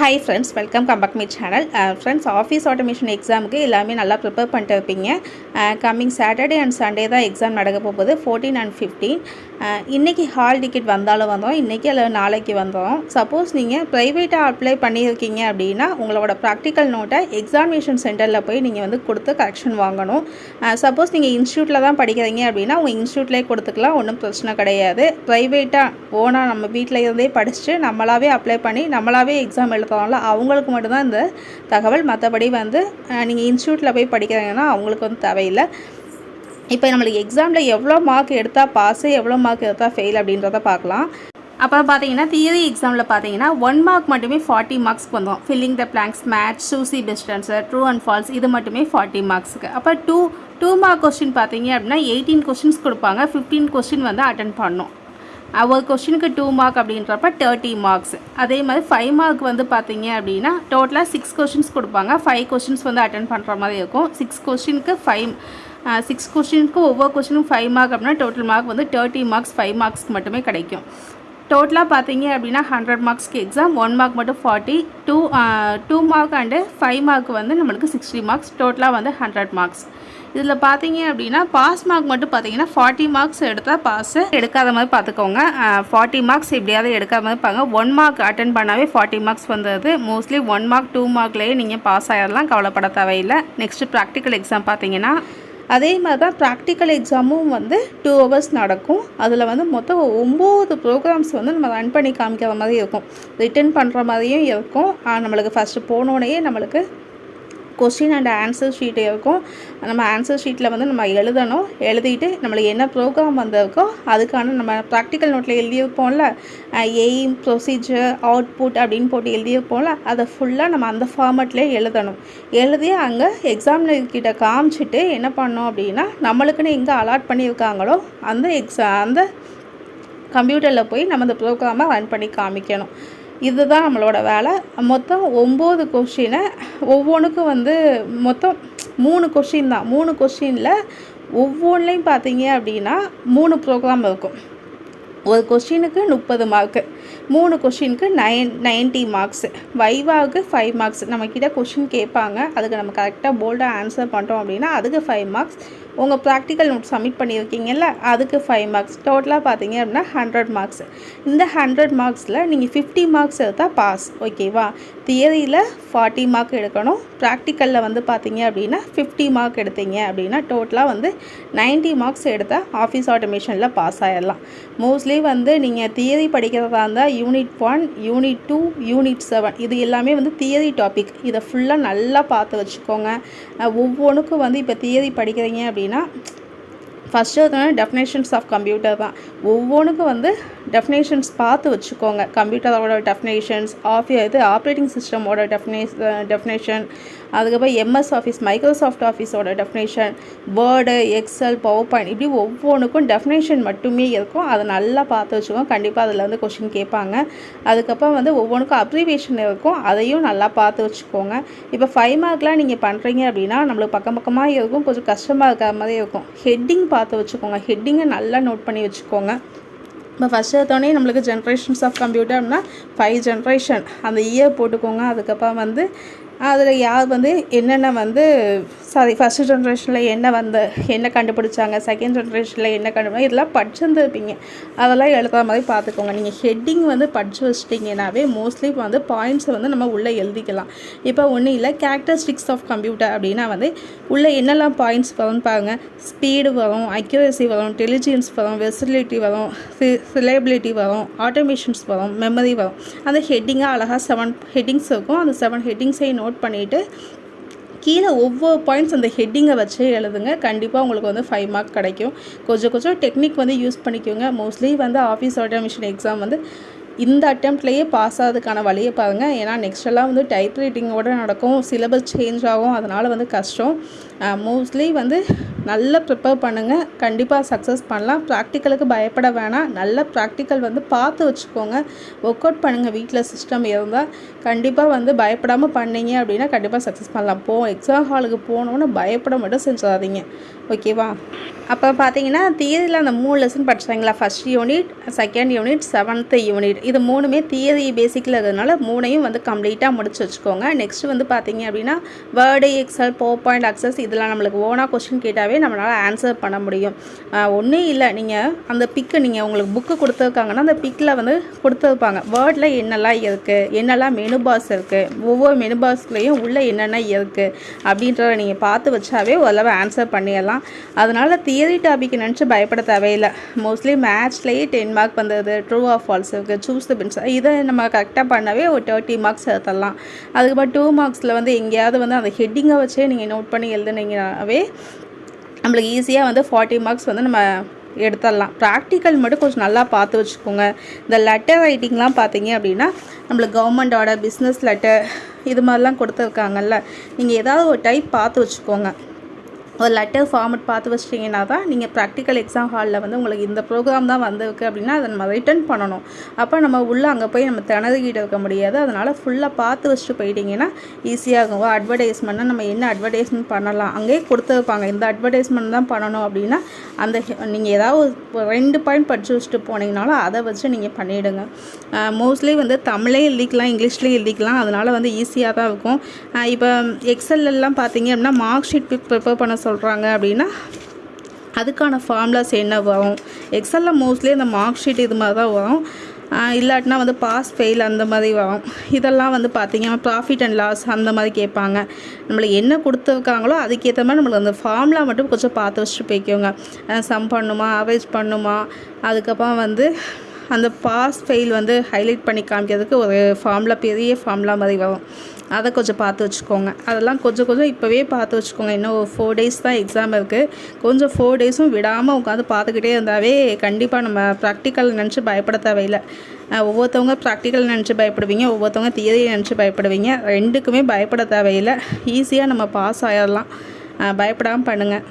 Hi friends, welcome back to my channel. Friends, office automation exam க்கு எல்லாமே நல்லா prepare பண்ணிட்டு இருப்பீங்க. கம்மிங் சாட்டர்டே அண்ட் சண்டே தான் எக்ஸாம் நடக்க போகுது 14 and 15. இன்னைக்கு ஹால் டிக்கெட் வந்தாலும் வந்தோம், இன்னைக்கு அல்ல நாளைக்கு வந்தோம். சப்போஸ் நீங்கள் ப்ரைவேட்டாக அப்ளை பண்ணியிருக்கீங்க அப்படின்னா உங்களோட ப்ராக்டிக்கல் நோட்டை எக்ஸாமினேஷன் சென்டரில் போய் நீங்கள் வந்து கொடுத்து கரெக்ஷன் வாங்கணும். சப்போஸ் நீங்கள் இன்ஸ்டியூட்டில் தான் படிக்கிறீங்க அப்படின்னா உங்கள் இன்ஸ்டியூட்லேயே கொடுத்துக்கலாம், ஒன்றும் பிரச்சனை கிடையாது. ப்ரைவேட்டாக ஓனாக நம்ம வீட்டில் இருந்தே படிச்சுட்டு நம்மளாவே அப்ளை பண்ணி நம்மளாவே எக்ஸாம் எழுதுவாங்களா அவங்களுக்கு மட்டும்தான் இந்த தகவல். மற்றபடி வந்து நீங்கள் இன்ஸ்டியூட்டில் போய் படிக்கிறீங்கன்னா அவங்களுக்கு வந்து தேவையில்லை. இப்போ நம்மளுக்கு எக்ஸாமில் எவ்வளோ மார்க் எடுத்தால் பாஸு, எவ்வளோ மார்க் எடுத்தால் ஃபெயில் அப்படின்றத பார்க்கலாம். அப்புறம் பார்த்தீங்கன்னா தியரி எக்ஸாமில் பார்த்தீங்கன்னா 1 மார்க் மட்டுமே 40 மார்க்ஸ்க்கு வந்தோம். Filling the blanks, match, choose best answer, true and false, இது மட்டுமே 40 மார்க்ஸுக்கு. அப்போ டூ மார்க் கொஸ்டின் பார்த்தீங்க அப்படின்னா 18 கொஸ்டின்ஸ் கொடுப்பாங்க, 15 கொஸ்டின் வந்து அட்டன் பண்ணணும். ஒரு கொஸ்டினுக்கு 2 மார்க் அப்படின்றப்ப 30 மார்க்ஸ். அதே மாதிரி 5 மார்க் வந்து பார்த்தீங்க அப்படின்னா டோட்டலாக 6 கொஸ்டின்ஸ் கொடுப்பாங்க, 5 கொஸ்டின்ஸ் வந்து அட்டன் பண்ணுற மாதிரி இருக்கும். 6 கொஸ்டினுக்கு ஒவ்வொரு கொஸ்டினும் 5 மார்க் அப்படின்னா டோட்டல் மார்க் வந்து 30 மார்க்ஸ் 5 மார்க்ஸ்க்கு மட்டுமே கிடைக்கும். டோட்டலாக பார்த்தீங்க அப்படின்னா 100 மார்க்ஸ்க்கு எக்ஸாம், 1 மார்க் மட்டும் 40, 2 மார்க் அண்டு 5 மார்க் வந்து நம்மளுக்கு 60 மார்க்ஸ், டோட்டலாக வந்து 100 மார்க்ஸ். இதில் பார்த்தீங்க அப்படின்னா பாஸ் மார்க் மட்டும் பார்த்தீங்கன்னா 40 மார்க்ஸ் எடுத்தால் பாஸு, எடுக்காத மாதிரி பார்த்துக்கோங்க. 40 மார்க்ஸ் எப்படியாவது எடுக்காத மாதிரி பாருங்க. 1 மார்க் அட்டன் பண்ணாவே 40 மார்க்ஸ் வந்தது. மோஸ்ட்லி 1 மார்க் 2 மார்க்லேயே நீங்கள் பாஸ் ஆகிடலாம், கவலைப்பட தேவையில்லை. நெக்ஸ்ட்டு ப்ராக்டிக்கல் எக்ஸாம் பார்த்தீங்கன்னா அதே மாதிரி தான் ப்ராக்டிக்கல் எக்ஸாமும் வந்து 2 hours நடக்கும். அதில் வந்து மொத்தம் 9 ப்ரோக்ராம்ஸ் வந்து நம்ம ரன் பண்ணி காமிக்கிற மாதிரி இருக்கும், ரிட்டன் பண்ணுற மாதிரியும் இருக்கும். நம்மளுக்கு ஃபஸ்ட்டு போனோடனே நம்மளுக்கு கொஸ்டின் அண்ட் ஆன்சர் ஷீட் இருக்கும். நம்ம ஆன்சர் ஷீட்டில் வந்து நம்ம எழுதணும். எழுதிட்டு நம்மளுக்கு என்ன ப்ரோக்ராம் வந்திருக்கோ அதுக்கான நம்ம ப்ராக்டிக்கல் நோட்டில் எழுதியிருப்போம்ல, எய்ம், ப்ரொசீஜர், அவுட்புட் அப்படின்னு போட்டு எழுதியிருப்போம்ல, அதை ஃபுல்லாக நம்ம அந்த ஃபார்மேட்லேயே எழுதணும். எழுதி அங்கே எக்ஸாமினர்கிட்ட காமிச்சிட்டு என்ன பண்ணோம் அப்படின்னா நம்மளுக்குன்னு எங்கே அலாட் பண்ணியிருக்காங்களோ அந்த கம்ப்யூட்டரில் போய் நம்ம அந்த ப்ரோக்ராமை ரன் பண்ணி காமிக்கணும். இதுதான் நம்மளோட வேலை. மொத்தம் 9 கொஷினை ஒவ்வொன்றுக்கும் வந்து மொத்தம் 3 கொஷின் தான். 3 கொஷினில் ஒவ்வொன்றுலையும் பார்த்தீங்க அப்படின்னா 3 ப்ரோக்ராம் இருக்கும். ஒரு கொஷினுக்கு 30 மார்க்கு, 3 கொஷினுக்கு 90 மார்க்ஸு, வைவாவுக்கு 5 மார்க்ஸ். நம்மக்கிட்ட கொஷின் கேட்பாங்க, அதுக்கு நம்ம கரெக்டாக போல்டாக ஆன்சர் பண்ணுறோம் அப்படின்னா அதுக்கு 5 மார்க்ஸ். உங்கள் ப்ராக்டிக்கல் நோட் சப்மிட் பண்ணியிருக்கீங்கல்ல அதுக்கு 5 மார்க்ஸ். டோட்டலாக பார்த்தீங்க அப்படின்னா 100 மார்க்ஸ். இந்த 100 மார்க்ஸில் நீங்கள் 50 மார்க்ஸ் எடுத்தால் பாஸ், ஓகேவா? தியரியில் 40 மார்க் எடுக்கணும், ப்ராக்டிக்கலில் வந்து பார்த்தீங்க அப்படின்னா 50 மார்க் எடுத்தீங்க அப்படின்னா டோட்டலாக வந்து 90 மார்க்ஸ் எடுத்தால் ஆஃபீஸ் ஆட்டோமேஷனில் பாஸ் ஆகிடலாம். மோஸ்ட்லி வந்து நீங்கள் தியரி படிக்கிறதா இருந்தால் யூனிட் 1, யூனிட் 2, யூனிட் 7 இது எல்லாமே வந்து தியரி டாபிக். இதை ஃபுல்லாக நல்லா பார்த்து வச்சுக்கோங்க. ஒவ்வொன்றுக்கும் வந்து இப்போ தியரி படிக்கிறீங்க அப்படின்னா ஃபஸ்ட்டு டெஃபினேஷன்ஸ் ஆஃப் கம்ப்யூட்டர் தான். ஒவ்வொன்றுக்கும் வந்து டெஃபினேஷன்ஸ் பார்த்து வச்சுக்கோங்க. கம்ப்யூட்டரோட டெஃபினேஷன்ஸ், ஆப்ரேட்டிங் சிஸ்டமோட டெஃபினேஷன், அதுக்கப்புறம் எம்எஸ் ஆஃபீஸ், மைக்ரோசாஃப்ட் ஆஃபீஸோட definition, Word, Excel, PowerPoint, இப்படி ஒவ்வொன்றுக்கும் டெஃபினேஷன் மட்டுமே இருக்கும். அதை நல்லா பார்த்து வச்சுக்கோங்க. கண்டிப்பாக அதில் வந்து கொஷின் கேட்பாங்க. அதுக்கப்புறம் வந்து ஒவ்வொன்றுக்கும் அப்ரிவேஷன் இருக்கும், அதையும் நல்லா பார்த்து வச்சுக்கோங்க. இப்போ 5 மார்க்லாம் நீங்கள் பண்ணுறீங்க அப்படின்னா நம்மளுக்கு பக்கமாக இருக்கும், கொஞ்சம் கஷ்டமாக இருக்கிற மாதிரி இருக்கும். ஹெட்டிங் பார்த்து வச்சுக்கோங்க, ஹெட்டிங்கை நல்லா நோட் பண்ணி வச்சுக்கோங்க. இப்போ ஃபஸ்ட்டு எடுத்தோடனே நம்மளுக்கு ஜென்ரேஷன்ஸ் ஆஃப் கம்ப்யூட்டர் அப்படின்னா 5 ஜென்ரேஷன் அந்த இயர் போட்டுக்கோங்க. அதுக்கப்புறம் வந்து அதில் யார் வந்து என்னென்ன வந்து ஃபஸ்ட்டு ஜென்ரேஷனில் என்ன கண்டுபிடிச்சாங்க, செகண்ட் ஜென்ரேஷனில் என்ன கண்டுபிடிச்சாங்க, இதெல்லாம் படிச்சுருந்துருப்பீங்க. அதெல்லாம் எழுதுகிற மாதிரி பார்த்துக்கோங்க. நீங்கள் ஹெட்டிங் வந்து படித்து வச்சிட்டிங்கனாவே மோஸ்ட்லி வந்து பாயிண்ட்ஸை வந்து நம்ம உள்ளே எழுதிக்கலாம். இப்போ ஒன்றும் இல்லை, கேரக்டரிஸ்டிக்ஸ் ஆஃப் கம்ப்யூட்டர் அப்படின்னா வந்து உள்ளே என்னெல்லாம் பாயிண்ட்ஸ் வரும்னு பாருங்கள். ஸ்பீடு வரும், அக்யூரசி வரும், இன்டெலிஜென்ஸ் வரும், வெர்சிலிட்டி வரும், ரிலையபிலிட்டி வரும், ஆட்டோமேஷன்ஸ் வரும், மெமரி வரும். அந்த ஹெட்டிங்காக அழகாக 7 ஹெட்டிங்ஸ் இருக்கும். அந்த 7 ஹெட்டிங்ஸையும் நோட் பண்ணிவிட்டு கீழே ஒவ்வொரு பாயிண்ட்ஸ் அந்த ஹெட்டிங்கை வச்சு எழுதுங்க. கண்டிப்பாக உங்களுக்கு வந்து 5 மார்க் கிடைக்கும். கொஞ்சம் டெக்னிக் வந்து யூஸ் பண்ணிக்கோங்க. மோஸ்ட்லி வந்து ஆஃபீஸ் ஆட்டோமேஷன் எக்ஸாம் வந்து இந்த அட்டெம்ப்ட்லேயே பாஸ் ஆகிறதுக்கான வழியை பாருங்கள். ஏன்னா நெக்ஸ்டெல்லாம் வந்து டைப் ரைட்டிங்கோடு நடக்கும், சிலபஸ் சேஞ்ச் ஆகும், அதனால் வந்து கஷ்டம். மோஸ்ட்லி வந்து நல்லா ப்ரிப்பேர் பண்ணுங்கள், கண்டிப்பாக சக்ஸஸ் பண்ணலாம். ப்ராக்டிக்கலுக்கு பயப்பட வேணாம், நல்ல ப்ராக்டிக்கல் வந்து பார்த்து வச்சுக்கோங்க. ஒர்க் அவுட் பண்ணுங்கள். வீட்டில் சிஸ்டம் இருந்தால் கண்டிப்பாக வந்து பயப்படாமல் பண்ணீங்க அப்படின்னா கண்டிப்பாக சக்ஸஸ் பண்ணலாம். எக்ஸாம் ஹாலுக்கு போனோன்னு பயப்பட மட்டும் செஞ்சாதீங்க, ஓகேவா? அப்போ பார்த்தீங்கன்னா தியரியில் அந்த 3 லெசன் படிச்சாங்களா, first unit, second unit, 7th unit, இது 3மே தியரி பேசிக்கில் இருக்கிறதுனால 3ஐயும் வந்து கம்ப்ளீட்டாக முடிச்சு வச்சுக்கோங்க. நெக்ஸ்ட் வந்து பார்த்தீங்க அப்படின்னா வேர்டு, எக்ஸல், பவர்பாயிண்ட், அக்சஸ் இதெல்லாம் நம்மளுக்கு ஓனாக கொஸ்டின் கேட்டாவே நம்மளால் ஆன்சர் பண்ண முடியும். ஒன்றும் இல்லை, நீங்கள் அந்த பிக்கு நீங்கள் உங்களுக்கு புக்கு கொடுத்துருக்காங்கன்னா அந்த பிக்கில் வந்து கொடுத்துருப்பாங்க வேர்டில் என்னெல்லாம் இருக்குது, என்னெல்லாம் மெனு பாக்ஸ் இருக்குது, ஒவ்வொரு மெனு பாக்ஸ்லேயும் உள்ளே என்னென்ன இருக்குது அப்படின்றத நீங்கள் பார்த்து வச்சாவே ஓரளவு ஆன்சர் பண்ணிடலாம். அதனால் தியரி டாபிக் நினச்சி பயப்பட தேவையில்லை. மோஸ்ட்லி மேத்ஸ்லேயே 10 மார்க் வந்தது, ட்ரூ ஆர் ஃபால்ஸ் இருக்குது, சூஸ் த பென்ஸ், இதை நம்ம கரெக்டாக பண்ணவே ஒரு 30 மார்க்ஸ் எடுத்துடலாம். அதுக்கப்புறம் 2 மார்க்ஸில் வந்து எங்கேயாவது வந்து அந்த ஹெட்டிங்கை வச்சே நீங்கள் நோட் பண்ணி எழுதுனீங்கன்னாவே நம்மளுக்கு ஈஸியாக வந்து 40 மார்க்ஸ் வந்து நம்ம எடுத்துடலாம். ப்ராக்டிக்கல் மட்டும் கொஞ்சம் நல்லா பார்த்து வச்சுக்கோங்க. இந்த லெட்டர் ரைட்டிங்லாம் பார்த்தீங்க அப்படின்னா நம்மளுக்கு கவர்மெண்ட் ஆர்டர், பிஸ்னஸ் லெட்டர் இது மாதிரிலாம் கொடுத்துருக்காங்கல்ல, நீங்கள் ஏதாவது ஒரு டைப் பார்த்து வச்சுக்கோங்க. ஒரு லெட்டர் ஃபார்மெட் பார்த்து வச்சிட்டிங்கன்னா தான் நீங்கள் ப்ராக்டிக்கல் எக்ஸாம் ஹாலில் வந்து உங்களுக்கு இந்த ப்ரோக்ராம் தான் வந்திருக்கு அப்படின்னா அதை நம்ம ரிட்டன் பண்ணணும். அப்போ நம்ம உள்ளே அங்கே போய் நம்ம திணறிக்கிட்டு இருக்க முடியாது. அதனால் ஃபுல்லாக பார்த்து வச்சுட்டு போயிட்டிங்கன்னா ஈஸியாக இருக்கும். அட்வர்டைஸ்மெண்ட்னா நம்ம என்ன அட்வர்டைஸ்மெண்ட் பண்ணலாம் அங்கேயே கொடுத்துருப்பாங்க, இந்த அட்வர்டைஸ்மெண்ட் தான் பண்ணணும் அப்படின்னா அந்த நீங்கள் ஏதாவது ஒரு 2 பாயிண்ட் படித்து வச்சுட்டு போனீங்கனாலும் அதை வச்சு நீங்கள் பண்ணிவிடுங்க. மோஸ்ட்லி வந்து தமிழே எழுதிக்கலாம், இங்கிலீஷ்லேயும் எழுதிக்கலாம். அதனால் வந்து ஈஸியாக தான் இருக்கும். இப்போ எக்ஸல்லாம் பார்த்தீங்க அப்படின்னா மார்க் ஷீட் ப்ரிப்பேர் பண்ண சொல்கிறாங்க அப்படின்னா அதுக்கான ஃபார்முலாஸ் என்ன வரும், எக்ஸலில் மோஸ்ட்லி அந்த மார்க் ஷீட் இது மாதிரி தான் வரும். இல்லாட்டினா வந்து பாஸ் ஃபெயில் அந்த மாதிரி வரும். இதெல்லாம் வந்து பார்த்திங்கன்னா ப்ராஃபிட் அண்ட் லாஸ் அந்த மாதிரி கேட்பாங்க. நம்மளுக்கு என்ன கொடுத்துருக்காங்களோ அதுக்கேற்ற மாதிரி நம்மளுக்கு அந்த ஃபார்முலா மட்டும் கொஞ்சம் பார்த்து வச்சுட்டு போய்க்கோங்க. சம் பண்ணுமா, ஆவரேஜ் பண்ணுமா, அதுக்கப்புறம் வந்து அந்த பாஸ் ஃபெயில் வந்து ஹைலைட் பண்ணி காமிக்கிறதுக்கு ஒரு ஃபார்முலா, பெரிய ஃபார்முலா மாதிரி வரும். அதை கொஞ்சம் பார்த்து வச்சுக்கோங்க. அதெல்லாம் கொஞ்சம் இப்போவே பார்த்து வச்சுக்கோங்க. இன்னும் ஒரு 4 days தான் எக்ஸாம் இருக்குது. கொஞ்சம் 4 days-ம் விடாமல் உட்காந்து பார்த்துக்கிட்டே இருந்தாவே கண்டிப்பாக நம்ம ப்ராக்டிக்கல் நினச்சி பயப்பட தேவையில்லை. ஒவ்வொருத்தவங்க ப்ராக்டிக்கல் நினச்சி பயப்படுவீங்க, ஒவ்வொருத்தவங்க தியரி நினச்சி பயப்படுவீங்க. 2க்குமே பயப்பட தேவையில்லை. ஈஸியாக நம்ம பாஸ் ஆகிடலாம். பயப்படாமல் பண்ணுங்கள்.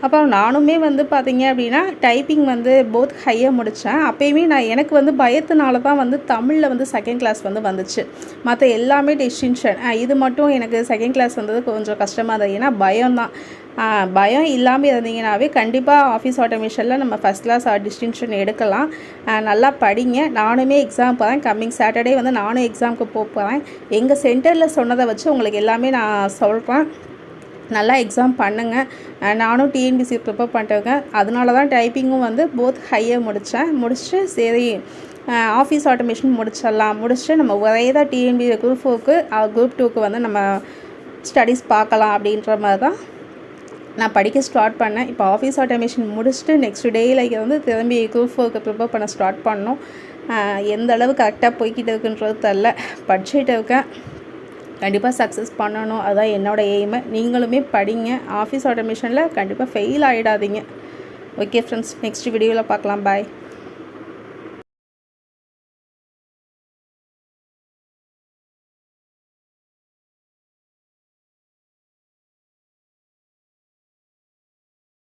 அப்புறம் நானுமே வந்து பார்த்திங்க அப்படின்னா டைப்பிங் வந்து போத் ஹையாக முடித்தேன். அப்போயுமே எனக்கு வந்து பயத்தினால தான் வந்து தமிழில் வந்து செகண்ட் கிளாஸ் வந்து வந்துச்சு. மற்ற எல்லாமே டிஸ்டிங்ஷன். இது மட்டும் எனக்கு செகண்ட் கிளாஸ் வந்தது கொஞ்சம் கஷ்டமாக இருந்தது. ஏன்னா பயம்தான். பயம் இல்லாமல் இருந்தீங்கன்னாவே கண்டிப்பாக ஆஃபீஸ் ஆட்டோமேஷனில் நம்ம ஃபஸ்ட் கிளாஸ் டிஸ்டிங்ஷன் எடுக்கலாம். நல்லா படிங்க. நானுமே எக்ஸாம் போகிறேன். கம்மிங் சாட்டர்டே வந்து நானும் எக்ஸாமுக்கு போகிறேன். எங்கள் சென்டரில் சொன்னதை வச்சு உங்களுக்கு எல்லாமே நான் சொல்கிறேன். நல்லா எக்ஸாம் பண்ணுங்கள். நானும் டிஎன்பிசி ப்ரிப்பேர் பண்ணிட்டுருக்கேன். அதனால தான் டைப்பிங்கும் வந்து போத் ஹையாக முடிச்சுட்டு சரி ஆஃபீஸ் ஆட்டோமேஷன் முடிச்சுட்டு நம்ம ஒரே தான் டிஎன்பி குரூப் 4க்கு குரூப் 2க்கு வந்து நம்ம ஸ்டடீஸ் பார்க்கலாம் அப்படின்ற மாதிரி தான் நான் படிக்க ஸ்டார்ட் பண்ணேன். இப்போ ஆஃபீஸ் ஆட்டோமேஷன் முடிச்சுட்டு நெக்ஸ்ட் டேயில் வந்து திரும்பி குரூப் 4க்கு ப்ரிப்பேர் பண்ண ஸ்டார்ட் பண்ணோம். எந்த அளவு கரெக்டாக போய்கிட்டு இருக்குன்றது தெரில. படிச்சுட்டு இருக்கேன். கண்டிப்பாக சக்ஸஸ் பண்ணணும், அதுதான் என்னோடய எய்மு. நீங்களுமே படிங்க. ஆஃபீஸ் ஆட்டோமேஷனில் கண்டிப்பாக ஃபெயில் ஆகிடாதீங்க. ஓகே ஃப்ரெண்ட்ஸ், நெக்ஸ்ட் வீடியோவில் பார்க்கலாம். பாய்.